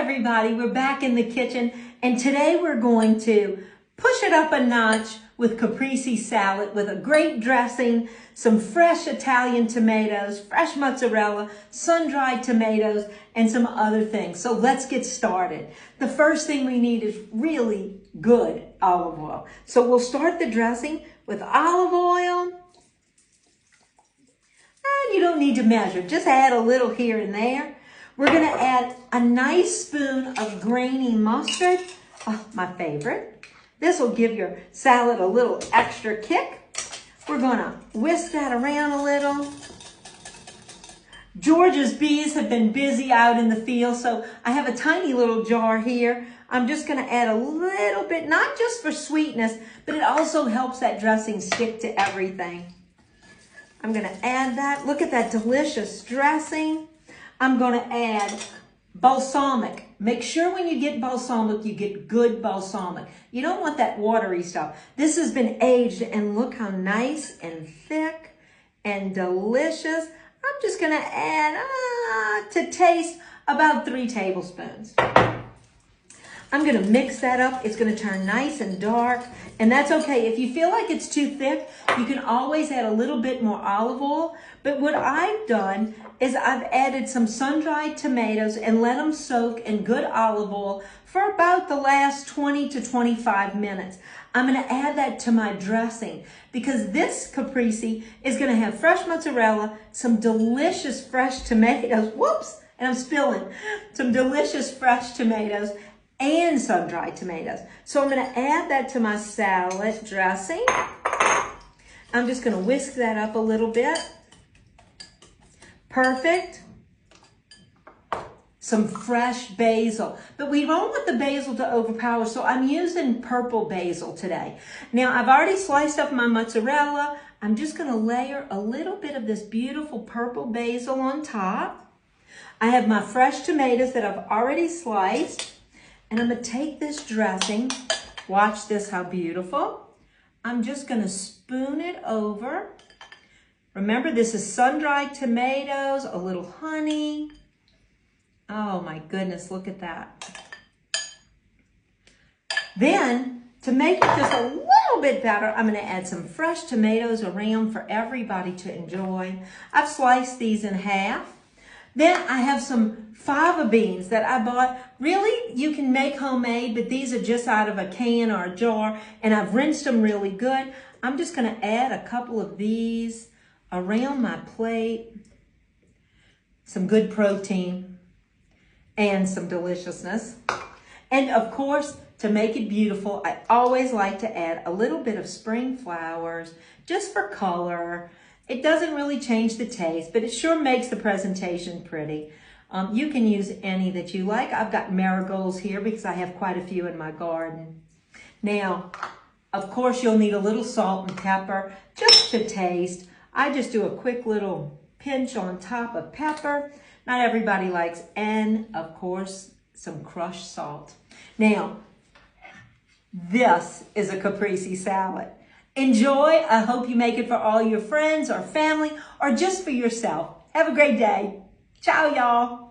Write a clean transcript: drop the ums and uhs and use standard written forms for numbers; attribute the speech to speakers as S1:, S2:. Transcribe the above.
S1: everybody, we're back in the kitchen, and today we're going to push it up a notch with caprese salad with a great dressing, some fresh Italian tomatoes, fresh mozzarella, sun-dried tomatoes, and some other things. So let's get started. The first thing we need is really good olive oil. So we'll start the dressing with olive oil. And you don't need to measure, just add a little here and there. We're going to add a nice spoon of grainy mustard, my favorite. This will give your salad a little extra kick. We're going to whisk that around a little. George's bees have been busy out in the field, so I have a tiny little jar here. I'm just going to add a little bit, not just for sweetness, but it also helps that dressing stick to everything. I'm going to add that. Look at that delicious dressing. I'm going to add balsamic. Make sure when you get balsamic, you get good balsamic. You don't want that watery stuff. This has been aged, and look how nice and thick and delicious. I'm just going to add, to taste, about 3 tablespoons. I'm going to mix that up. It's going to turn nice and dark, and that's okay. If you feel like it's too thick, you can always add a little bit more olive oil. But what I've done is I've added some sun-dried tomatoes and let them soak in good olive oil for about the last 20 to 25 minutes. I'm going to add that to my dressing because this caprese is going to have fresh mozzarella, some delicious fresh tomatoes, whoops, and I'm spilling, some delicious fresh tomatoes, and sun-dried tomatoes. So I'm going to add that to my salad dressing. I'm just going to whisk that up a little bit. Perfect. Some fresh basil. But we don't want the basil to overpower, so I'm using purple basil today. Now, I've already sliced up my mozzarella. I'm just going to layer a little bit of this beautiful purple basil on top. I have my fresh tomatoes that I've already sliced. And I'm going to take this dressing. Watch this, how beautiful. I'm just going to spoon it over. Remember, this is sun-dried tomatoes, a little honey. Oh my goodness, look at that. Then, to make it just a little bit better, I'm going to add some fresh tomatoes around for everybody to enjoy. I've sliced these in half. Then I have some fava beans that I bought. Really, you can make homemade, but these are just out of a can or a jar, and I've rinsed them really good. I'm just going to add a couple of these around my plate. Some good protein and some deliciousness. And of course, to make it beautiful, I always like to add a little bit of spring flowers just for color. It doesn't really change the taste, but it sure makes the presentation pretty. You can use any that you like. I've got marigolds here because I have quite a few in my garden. Now, of course, you'll need a little salt and pepper just to taste. I just do a quick little pinch on top of pepper. Not everybody likes, and of course, some crushed salt. Now, this is a caprese salad. Enjoy. I hope you make it for all your friends or family or just for yourself. Have a great day. Ciao, y'all.